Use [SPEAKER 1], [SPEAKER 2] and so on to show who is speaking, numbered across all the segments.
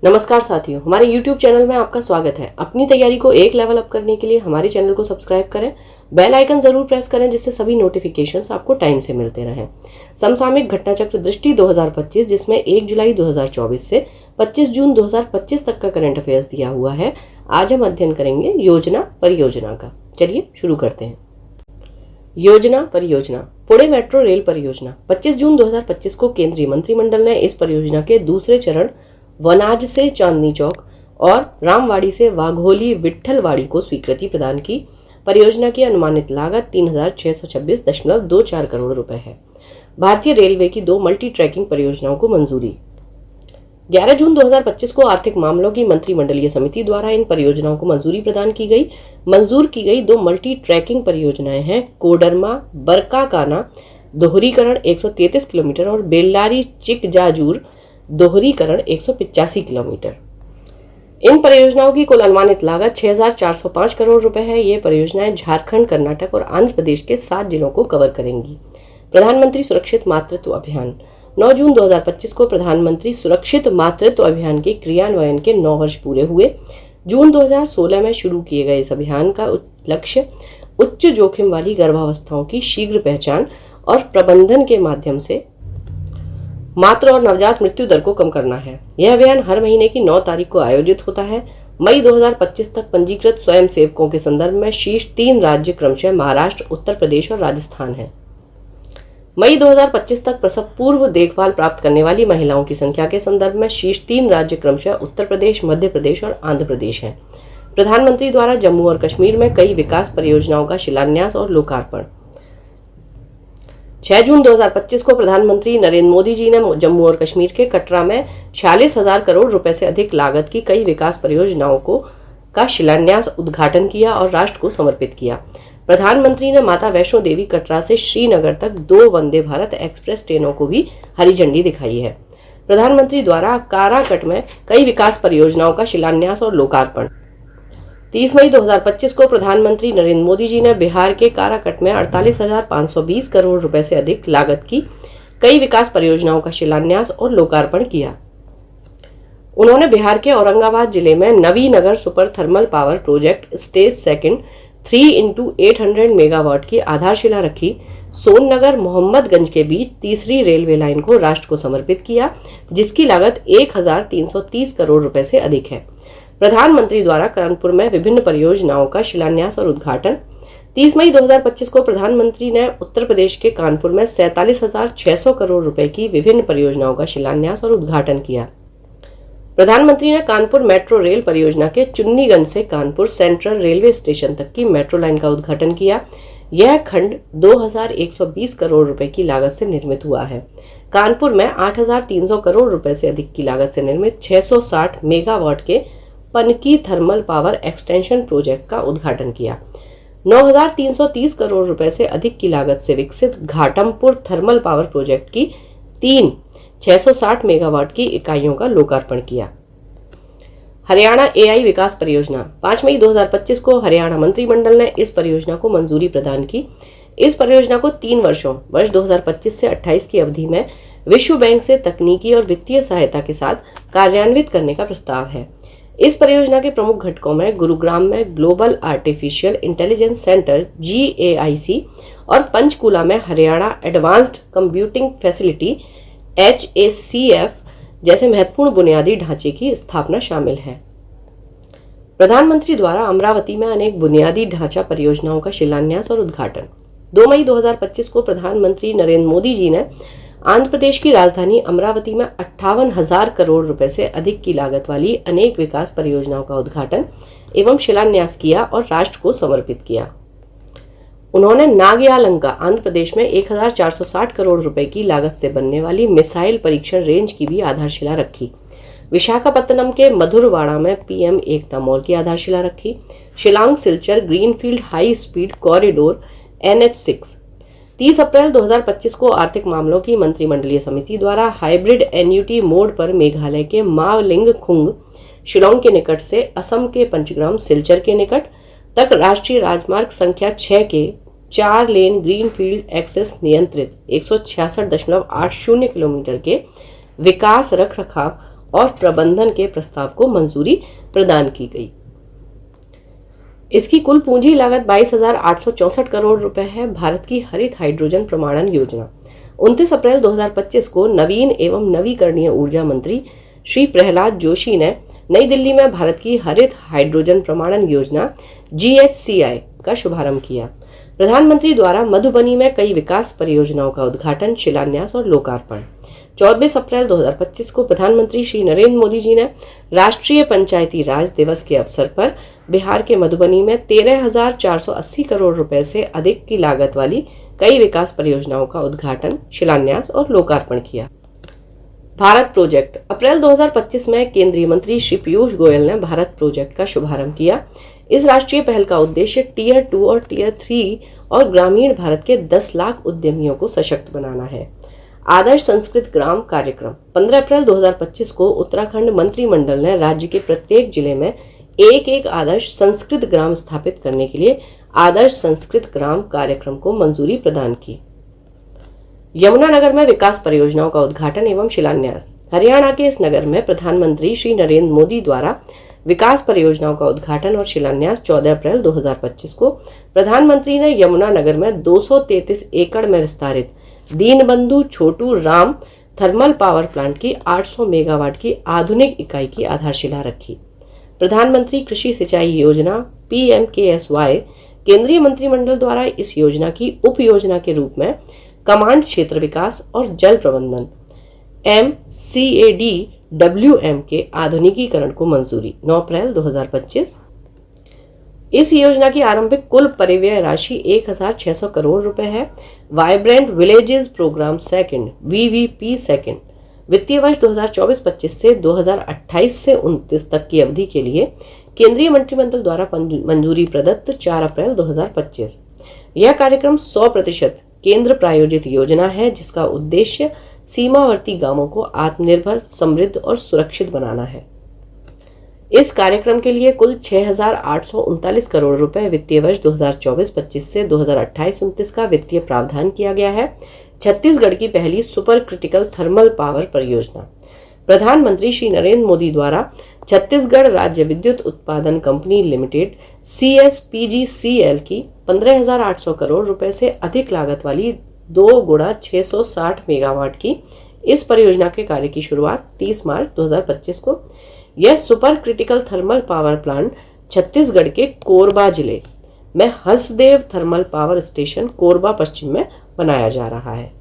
[SPEAKER 1] नमस्कार साथियों, हमारे YouTube चैनल में आपका स्वागत है। अपनी तैयारी को एक लेवल अप करने के लिए हमारे चैनल को सब्सक्राइब करें, बेल आइकन जरूर प्रेस करें जिससे सभी नोटिफिकेशंस आपको टाइम से मिलते रहें। समसामयिक घटनाचक्र दृष्टि 2025 जिसमें 1 जुलाई 2024 से 25 जून 2025 तक का करंट अफेयर्स दिया हुआ है। आज हम अध्ययन करेंगे योजना परियोजना का। चलिए शुरू करते हैं। योजना परियोजना पुणे मेट्रो रेल परियोजना 25 जून 2025 को केंद्रीय मंत्रिमंडल ने इस परियोजना के दूसरे चरण वनाज से चांदनी चौक और रामवाड़ी से वाघोली विट्ठलवाड़ी को स्वीकृति प्रदान की। परियोजना की अनुमानित लागत 3626.24 करोड़ रुपए है। भारतीय रेलवे की 2 मल्टी ट्रैकिंग परियोजनाओं को मंजूरी। 11 जून 2025 को आर्थिक मामलों की मंत्रिमंडलीय समिति द्वारा इन परियोजनाओं को मंजूरी प्रदान की गई। मंजूर की गई 2 मल्टी ट्रैकिंग परियोजनाएं हैं कोडरमा बरकाकाना दोहरीकरण 133 किलोमीटर और बेल्लारी चिकजाजूर दोहरीकरण 185 किलोमीटर। इन परियोजनाओं की कुल अनुमानित लागत 6405 करोड़ रुपए है। ये परियोजनाएं झारखंड, कर्नाटक और आंध्र प्रदेश के 7 जिलों को कवर करेंगी। प्रधानमंत्री सुरक्षित मातृत्व अभियान 9 जून 2025 को प्रधानमंत्री सुरक्षित मातृत्व अभियान के क्रियान्वयन के 9 वर्ष पूरे हुए। जून 2016 में शुरू किए गए इस अभियान का लक्ष्य उच्च जोखिम वाली गर्भावस्थाओं की शीघ्र पहचान और प्रबंधन के माध्यम से मातृ और नवजात मृत्यु दर को कम करना है। यह अभियान हर महीने की 9 तारीख को आयोजित होता है। मई 2025 तक पंजीकृत स्वयंसेवकों के संदर्भ में शीर्ष 3 राज्य क्रमशः महाराष्ट्र, उत्तर प्रदेश और राजस्थान है। मई 2025 तक प्रसव पूर्व देखभाल प्राप्त करने वाली महिलाओं की संख्या के संदर्भ में शीर्ष 3 राज्य क्रमशः उत्तर प्रदेश, मध्य प्रदेश और आंध्र प्रदेश हैं। प्रधानमंत्री द्वारा जम्मू और कश्मीर में कई विकास परियोजनाओं का शिलान्यास और लोकार्पण। 6 जून 2025 को प्रधानमंत्री नरेंद्र मोदी जी ने जम्मू और कश्मीर के कटरा में 46,000 करोड़ रुपए से अधिक लागत की कई विकास परियोजनाओं का शिलान्यास, उद्घाटन किया और राष्ट्र को समर्पित किया। प्रधानमंत्री ने माता वैष्णो देवी कटरा से श्रीनगर तक 2 वंदे भारत एक्सप्रेस ट्रेनों को भी हरी झंडी दिखाई है। प्रधानमंत्री द्वारा काराकट में कई विकास परियोजनाओं का शिलान्यास और लोकार्पण। 30 मई 2025 को प्रधानमंत्री नरेंद्र मोदी जी ने बिहार के काराकट में 48,520 करोड़ रुपए से अधिक लागत की कई विकास परियोजनाओं का शिलान्यास और लोकार्पण किया। उन्होंने बिहार के औरंगाबाद जिले में Nabinagar super thermal power project stage second 3x800 megawatt की आधारशिला रखी। सोननगर मोहम्मदगंज के बीच तीसरी रेलवे लाइन को राष्ट्र को समर्पित किया, जिसकी लागत 1,330 करोड़ रुपए से अधिक है। प्रधानमंत्री द्वारा कानपुर में विभिन्न परियोजनाओं का शिलान्यास और उद्घाटन। 30 मई 2025 को प्रधानमंत्री ने उत्तर प्रदेश के कानपुर में 47,600 करोड़ रुपए की विभिन्न परियोजनाओं का शिलान्यास और उद्घाटन किया। प्रधानमंत्री ने कानपुर मेट्रो रेल परियोजना के चुन्नीगंज से कानपुर सेंट्रल रेलवे स्टेशन तक की मेट्रो लाइन का उद्घाटन किया। यह खंड 2,120 करोड़ रुपए की लागत से निर्मित हुआ है। कानपुर में 8,300 करोड़ रुपए से अधिक की लागत से निर्मित 660 मेगावाट के Panki thermal power extension project का उद्घाटन किया। 9,330 करोड़ रुपए से अधिक की लागत से विकसित घाटमपुर थर्मल पावर प्रोजेक्ट की 3 660 मेगावाट की इकाइयों का लोकार्पण किया। हरियाणा एआई विकास परियोजना 5 मई 2025 को हरियाणा मंत्रिमंडल ने इस परियोजना को मंजूरी प्रदान की। इस परियोजना को 3 वर्षों वर्ष 2025 से 28 की अवधि में विश्व बैंक से तकनीकी और वित्तीय सहायता के साथ कार्यान्वित करने का प्रस्ताव है। इस परियोजना के प्रमुख घटकों में गुरुग्राम में global artificial intelligence centre GAIC और पंचकूला में Haryana advanced computing facility HACF जैसे महत्वपूर्ण बुनियादी ढांचे की स्थापना शामिल है। प्रधानमंत्री द्वारा अमरावती में अनेक बुनियादी ढांचा परियोजनाओं का शिलान्यास और उद्घाटन। 2 मई 2025 को प्रधानमंत्री नरेंद्र मोदी जी ने आंध्र प्रदेश की राजधानी अमरावती में 58,000 करोड़ रुपए से अधिक की लागत वाली अनेक विकास परियोजनाओं का उद्घाटन एवं शिलान्यास किया और राष्ट्र को समर्पित किया। उन्होंने नागयालंका आंध्र प्रदेश में 1,460 करोड़ रुपए की लागत से बनने वाली मिसाइल परीक्षण रेंज की भी आधारशिला रखी। विशाखापत्तनम के मधुरवाड़ा में PM एकता मॉल की आधारशिला रखी। Shillong Silchar greenfield high speed corridor NH6। 30 अप्रैल 2025 को आर्थिक मामलों की मंत्रिमंडलीय समिति द्वारा हाइब्रिड एन्युटी मोड पर मेघालय के मावलिंग खुंग शिलोंग के निकट से असम के पंचग्राम सिलचर के निकट तक राष्ट्रीय राजमार्ग संख्या 6 के 4 लेन ग्रीनफील्ड एक्सेस नियंत्रित 166.80 किलोमीटर के विकास, रख रखाव और प्रबंधन के प्रस्ताव को मंजूरी प्रदान की गई। इसकी कुल पूंजी लागत 22,864 करोड़ रुपए है। भारत की हरित हाइड्रोजन प्रमाणन योजना 29 अप्रैल 2025 को नवीन एवं नवीकरणीय ऊर्जा मंत्री श्री प्रहलाद जोशी ने नई दिल्ली में भारत की हरित हाइड्रोजन प्रमाणन योजना GHCI का शुभारंभ किया। प्रधानमंत्री द्वारा मधुबनी में कई विकास परियोजनाओं का उद्घाटन, शिलान्यास और लोकार्पण। 24 अप्रैल 2025 को प्रधानमंत्री श्री नरेंद्र मोदी जी ने राष्ट्रीय पंचायती राज दिवस के अवसर पर बिहार के मधुबनी में 13,480 करोड़ रुपए से अधिक की लागत वाली कई विकास परियोजनाओं का उद्घाटन, शिलान्यास और लोकार्पण किया। भारत प्रोजेक्ट अप्रैल 2025 में केंद्रीय मंत्री श्री पीयूष गोयल ने भारत प्रोजेक्ट का शुभारंभ किया। इस राष्ट्रीय पहल का उद्देश्य टियर 2 और टियर 3 और ग्रामीण भारत के 10 लाख उद्यमियों को सशक्त बनाना है। आदर्श संस्कृत ग्राम कार्यक्रम 15 अप्रैल 2025 को उत्तराखंड मंत्रिमंडल ने राज्य के प्रत्येक जिले में एक आदर्श संस्कृत ग्राम स्थापित करने के लिए आदर्श संस्कृत ग्राम कार्यक्रम को मंजूरी प्रदान की। यमुनानगर में विकास परियोजनाओं का उद्घाटन एवं शिलान्यास। हरियाणा के इस नगर में प्रधानमंत्री श्री नरेंद्र मोदी द्वारा विकास परियोजनाओं का उद्घाटन और शिलान्यास 14 अप्रैल 2025 को प्रधानमंत्री ने यमुनानगर में 233 एकड़ में विस्तारित Deenbandhu Chhotu Ram thermal power plant की 800 मेगावाट की आधुनिक इकाई की आधारशिला रखी। प्रधानमंत्री कृषि सिंचाई योजना PMKSY केंद्रीय मंत्रिमंडल द्वारा इस योजना की उप योजना के रूप में कमांड क्षेत्र विकास और जल प्रबंधन MCADWM के आधुनिकीकरण को मंजूरी 9 अप्रैल 2025। इस योजना की आरंभिक कुल परिव्यय राशि 1,600 करोड़ रुपए है। Vibrant villages programme second VVP second वित्तीय वर्ष 2024-25 से 2028 से 29 तक की अवधि के लिए केंद्रीय मंत्रिमंडल द्वारा मंजूरी प्रदत्त 4 अप्रैल 2025। यह कार्यक्रम 100% केंद्र प्रायोजित योजना है जिसका उद्देश्य सीमावर्ती गांवों को आत्मनिर्भर, समृद्ध और सुरक्षित बनाना है। इस कार्यक्रम के लिए कुल 6,839 करोड़ रुपए वित्तीय वर्ष 2024-25 से 2028-29 का वित्तीय प्रावधान किया गया है। छत्तीसगढ़ की पहली सुपर क्रिटिकल थर्मल पावर परियोजना। प्रधानमंत्री श्री नरेंद्र मोदी द्वारा छत्तीसगढ़ राज्य विद्युत उत्पादन कंपनी लिमिटेड CSPGCL की 15,800 करोड़ रुपए से अधिक लागत वाली 2x660 मेगावाट की इस परियोजना के कार्य की शुरुआत 30 मार्च 2025 को। यह super critical thermal power plant Chhattisgarh के कोरबा जिले में Hasdeo thermal power station Korba पश्चिम में बनाया जा रहा है।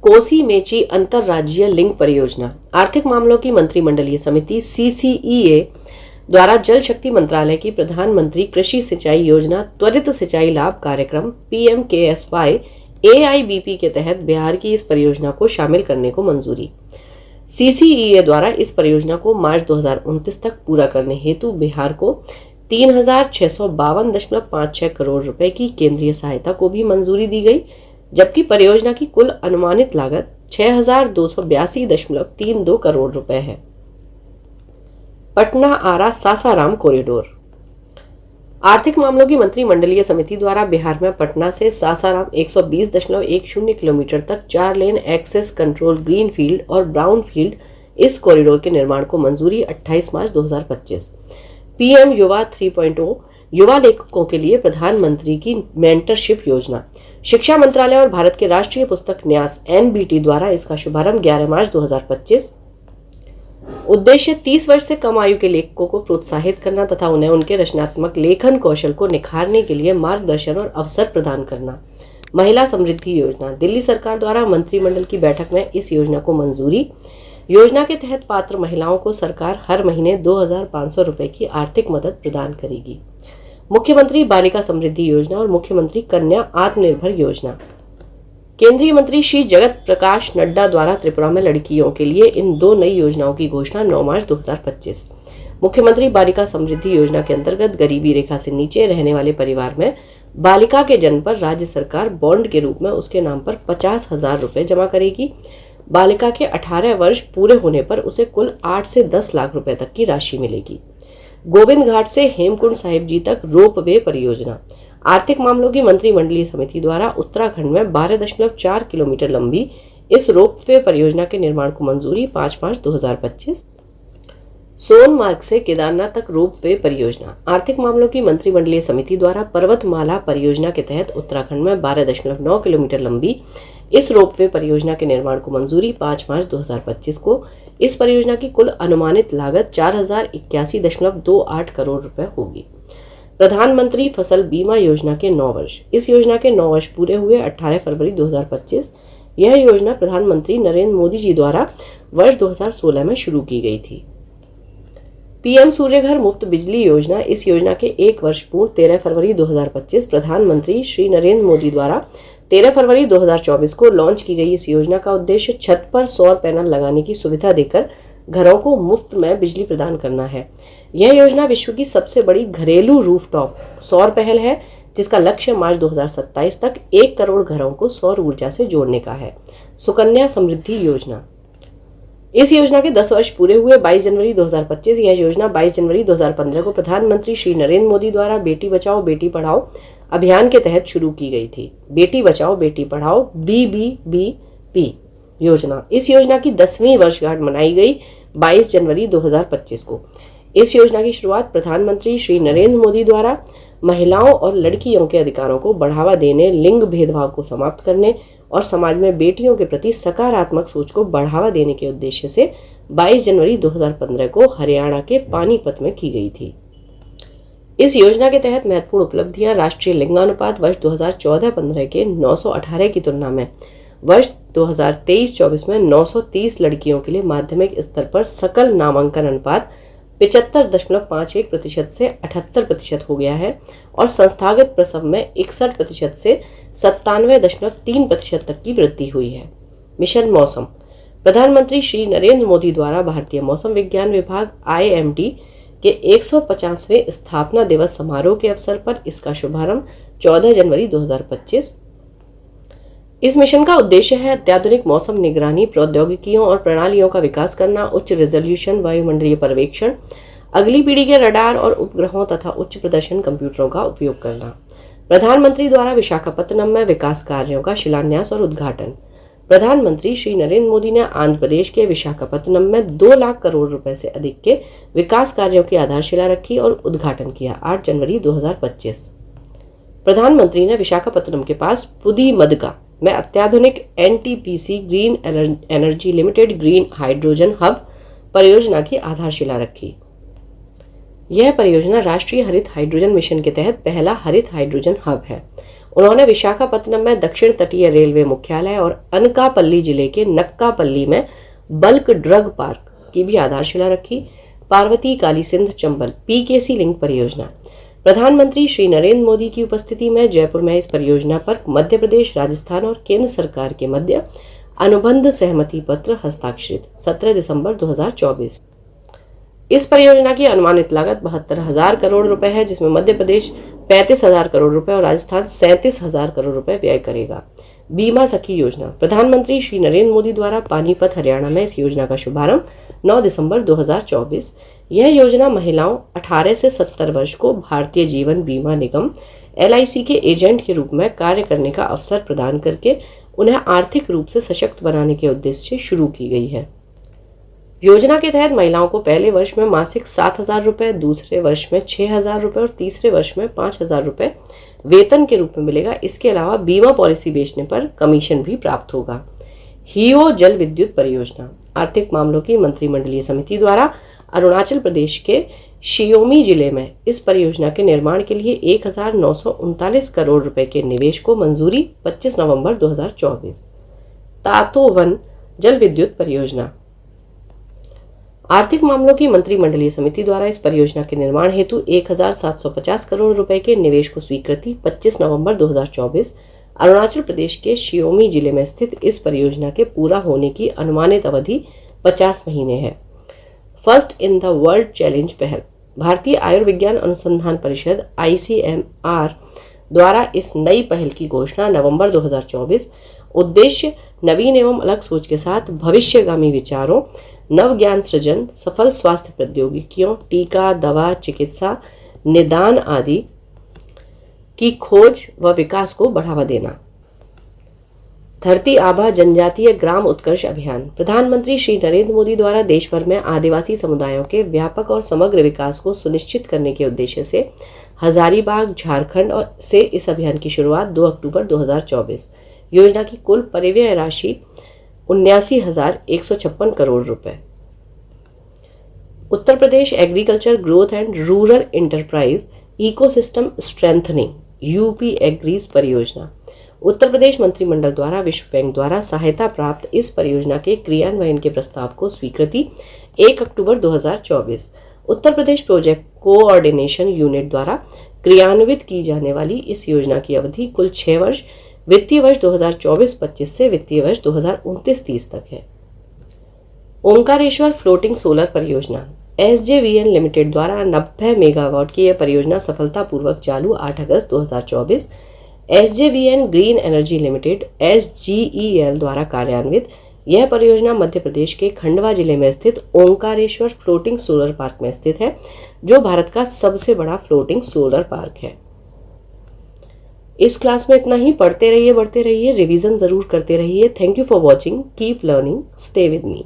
[SPEAKER 1] कोसी मेची अंतरराज्यीय लिंक परियोजना। आर्थिक मामलों की मंत्रिमंडलीय समिति CCEA द्वारा जल शक्ति मंत्रालय की प्रधानमंत्री कृषि सिंचाई योजना त्वरित सिंचाई लाभ कार्यक्रम PMKSY AIBP के तहत बिहार की इस परियोजना को शामिल करने को मंजूरी। CCEA द्वारा इस परियोजना को मार्च 2029 तक पूरा करने हेतु बिहार को 3,652.56 करोड़ रुपए की केंद्रीय सहायता को भी मंजूरी दी गई, जबकि परियोजना की कुल अनुमानित लागत 6,282.32 करोड़ रुपए है। पटना आरा सासाराम कॉरिडोर। आर्थिक मामलों की मंत्रिमंडलीय समिति द्वारा बिहार में पटना से सासाराम 120.10 किलोमीटर तक 4 lane access control green field और ब्राउन फील्ड इस कॉरिडोर के निर्माण को मंजूरी 28 मार्च 2025। PM युवा 3.0 युवा लेखकों के लिए प्रधानमंत्री की मेंटरशिप योजना। शिक्षा मंत्रालय और भारत के राष्ट्रीय पुस्तक न्यास NBT द्वारा इसका शुभारंभ 11 मार्च 2025। उद्देश्य 30 वर्ष से कम आयु के लेखकों को प्रोत्साहित करना तथा उन्हें उनके रचनात्मक लेखन कौशल को निखारने के लिए मार्गदर्शन और अवसर प्रदान करना। महिला समृद्धि योजना। दिल्ली सरकार द्वारा मंत्रिमंडल की बैठक में इस योजना को मंजूरी। योजना के तहत पात्र महिलाओं को सरकार हर महीने 2,500 रुपए की आर्थिक मदद प्रदान करेगी। मुख्यमंत्री बालिका समृद्धि योजना और मुख्यमंत्री कन्या आत्मनिर्भर योजना। केंद्रीय मंत्री श्री जगत प्रकाश नड्डा द्वारा त्रिपुरा में लड़कियों के लिए इन 2 नई योजनाओं की घोषणा 9 मार्च 2025। मुख्यमंत्री बालिका समृद्धि योजना के अंतर्गत गरीबी रेखा से नीचे रहने वाले परिवार में बालिका के जन्म पर राज्य सरकार बॉन्ड के रूप में उसके नाम पर 50,000 रुपए जमा करेगी। बालिका के 18 वर्ष पूरे होने पर उसे कुल 8 से 10 लाख रुपए तक की राशि मिलेगी। गोविंद घाट से हेमकुंड साहिब जी तक रोपवे परियोजना। आर्थिक मामलों की मंत्रिमंडलीय समिति द्वारा उत्तराखंड में 12.4 किलोमीटर लंबी इस रोपवे परियोजना के निर्माण को मंजूरी 5 मार्च 2025। सोनमार्ग से केदारनाथ तक रोपवे परियोजना। आर्थिक मामलों की मंत्रिमंडलीय समिति द्वारा पर्वतमाला परियोजना के तहत उत्तराखंड में 12.9 किलोमीटर लंबी इस रोपवे परियोजना के निर्माण को मंजूरी 5 मार्च 2025 को। इस परियोजना की कुल अनुमानित लागत 4081.28 करोड़ रुपए होगी। प्रधानमंत्री फसल बीमा योजना के 9 वर्ष। इस योजना के 9 वर्ष पूरे हुए 18 फरवरी 2025। यह योजना प्रधानमंत्री नरेंद्र मोदी जी द्वारा वर्ष 2016 में शुरू की गई थी। पीएम सूर्यघर मुफ्त बिजली योजना। इस योजना के 1 वर्ष पूर्ण 13 फरवरी 2025 प्रधानमंत्री श्री नरेंद्र मोदी द्वारा 13 फरवरी 2024 को लॉन्च की गई इस योजना का उद्देश्य छत पर सौर पैनल लगाने की सुविधा देकर घरों को मुफ्त में बिजली प्रदान करना है। यह योजना विश्व की सबसे बड़ी घरेलू रूफटॉप सौर पहल है, जिसका लक्ष्य मार्च 2027 तक 1 करोड़ घरों को सौर ऊर्जा से जोड़ने का है। सुकन्या समृद्धि योजना। इस योजना के 10 वर्ष पूरे हुए 22 जनवरी 2025। यह योजना 22 जनवरी 2015 को प्रधानमंत्री श्री नरेंद्र मोदी द्वारा बेटी बचाओ बेटी पढ़ाओ अभियान के तहत शुरू की गई थी। बेटी बचाओ बेटी पढ़ाओ BBBP योजना। इस योजना की 10वीं वर्षगांठ मनाई गई 22 जनवरी 2025 को। इस योजना की शुरुआत प्रधानमंत्री श्री नरेंद्र मोदी द्वारा महिलाओं और लड़कियों के अधिकारों को बढ़ावा देने, लिंग भेदभाव को समाप्त करने और समाज में बेटियों के प्रति सकारात्मक सोच को बढ़ावा देने के उद्देश्य से 22 जनवरी 2015 को हरियाणा के पानीपत में की गई थी। इस योजना के तहत महत्वपूर्ण उपलब्धियां। राष्ट्रीय लिंगानुपात वर्ष 2014-15 के 918 की तुलना में वर्ष 2023-24 में 930 लड़कियों के लिए माध्यमिक स्तर पर सकल नामांकन अनुपात 75.51% से 78% हो गया है और संस्थागत प्रसव में 61% से 97.3% तक की वृद्धि हुई है। मिशन मौसम। प्रधानमंत्री श्री नरेंद्र मोदी द्वारा भारतीय मौसम विज्ञान विभाग IMD के 150वें स्थापना दिवस समारोह के अवसर पर इसका शुभारंभ 14 जनवरी 2025। इस मिशन का उद्देश्य है अत्याधुनिक मौसम निगरानी प्रौद्योगिकियों और प्रणालियों का विकास करना, उच्च रेजोल्यूशन वायुमंडलीय पर्यवेक्षण, अगली पीढ़ी के रडार और उपग्रहों तथा उच्च प्रदर्शन कंप्यूटरों का उपयोग करना। प्रधानमंत्री द्वारा विशाखापत्तनम में विकास कार्यों का शिलान्यास और उद्घाटन। प्रधानमंत्री श्री नरेंद्र मोदी ने आंध्र प्रदेश के विशाखापत्तनम में 2 लाख करोड़ रुपए से अधिक के विकास कार्यों की आधारशिला रखी और उद्घाटन किया 8 जनवरी 2025। प्रधानमंत्री ने विशाखापत्तनम के पास पुदीमदका में अत्याधुनिक NTPC green energy limited green hydrogen hub परियोजना की आधारशिला रखी। यह परियोजना राष्ट्रीय हरित हाइड्रोजन मिशन के तहत पहला हरित हाइड्रोजन हब है। उन्होंने विशाखापत्तनम में दक्षिण तटीय रेलवे मुख्यालय और अनकापल्ली जिले के नक्कापल्ली में बल्क ड्रग पार्क की भी आधारशिला रखी। पार्वती काली सिंध चंबल PKC लिंक परियोजना। प्रधानमंत्री श्री नरेंद्र मोदी की उपस्थिति में जयपुर में इस परियोजना पर मध्य प्रदेश, राजस्थान और केंद्र सरकार के मध्य अनुबंध सहमति पत्र हस्ताक्षरित 17 दिसंबर 2024। इस परियोजना की अनुमानित लागत 72,000 करोड़ रुपए है, जिसमें मध्य प्रदेश 35,000 करोड़ रुपए और राजस्थान 37,000 करोड़ रुपए व्यय करेगा। बीमा सखी योजना। प्रधानमंत्री श्री नरेंद्र मोदी द्वारा पानीपत हरियाणा में इस योजना का शुभारंभ 9 दिसंबर 2024। यह योजना महिलाओं 18 से 70 वर्ष को भारतीय जीवन बीमा निगम LIC के एजेंट के रूप में कार्य करने का अवसर प्रदान करके उन्हें आर्थिक रूप से सशक्त बनाने के उद्देश्य से शुरू की गई है। योजना के तहत महिलाओं को पहले वर्ष में मासिक 7,000 रुपए, दूसरे वर्ष में 6,000 रुपए और तीसरे वर्ष में 5,000 रुपए वेतन के रूप में मिलेगा। इसके अलावा बीमा पॉलिसी बेचने पर कमीशन भी प्राप्त होगा। हीओ जल विद्युत परियोजना। आर्थिक मामलों की मंत्रिमंडलीय समिति द्वारा अरुणाचल प्रदेश के शियोमी जिले में इस परियोजना के निर्माण के लिए 1,939 करोड़ रुपए के निवेश को मंजूरी 25 नवंबर 2024। तातोवन जल विद्युत परियोजना। आर्थिक मामलों की मंत्रिमंडलीय समिति द्वारा इस परियोजना के निर्माण हेतु 1,750 करोड़ रुपए के निवेश को स्वीकृति 25 नवंबर 2024। अरुणाचल प्रदेश के शियोमी जिले में स्थित इस परियोजना के पूरा होने की अनुमानित अवधि 50 महीने है। First in the world challenge पहल। भारतीय आयुर्विज्ञान अनुसंधान परिषद ICMR द्वारा इस नई पहल की घोषणा नवंबर 2024। उद्देश्य नवीन एवं अलग सोच के साथ भविष्यगामी विचारों, नव ज्ञान सृजन, सफल स्वास्थ्य प्रौद्योगिकियों, टीका, दवा, चिकित्सा, निदान आदि की खोज व विकास को बढ़ावा देना। धरती आभा जनजातीय ग्राम उत्कर्ष अभियान। प्रधानमंत्री श्री नरेंद्र मोदी द्वारा देश भर में आदिवासी समुदायों के व्यापक और समग्र विकास को सुनिश्चित करने के उद्देश्य से हजारीबाग, झारखंड और से इस अभियान की शुरुआत 2 अक्टूबर 2024। योजना की कुल परिव्यय राशि 79,156 करोड़ रुपए। Uttar Pradesh agriculture growth and rural enterprise ecosystem strengthening UP agrees परियोजना। उत्तर प्रदेश मंत्रिमंडल द्वारा विश्व बैंक द्वारा सहायता प्राप्त इस परियोजना के क्रियान्वयन के प्रस्ताव को स्वीकृति 1 अक्टूबर 2024। Uttar Pradesh project coordination unit द्वारा क्रियान्वित की जाने वाली इस योजना की अवधि कुल 6 वर्ष वित्तीय वर्ष 2024-25 से वित्तीय वर्ष 2029-30 तक है। ओंकारेश्वर फ्लोटिंग सोलर परियोजना। SJVN लिमिटेड द्वारा 90 मेगावाट की यह परियोजना सफलतापूर्वक चालू 8 अगस्त 2024। SJVN green energy limited SGEL द्वारा कार्यान्वित यह परियोजना मध्य प्रदेश के खंडवा जिले में स्थित ओंकारेश्वर फ्लोटिंग सोलर पार्क में स्थित है, जो भारत का सबसे बड़ा फ्लोटिंग सोलर पार्क है। इस क्लास में इतना ही। पढ़ते रहिए, बढ़ते रहिए, रिवीजन जरूर करते रहिए। Thank you for watching, keep learning, stay with me.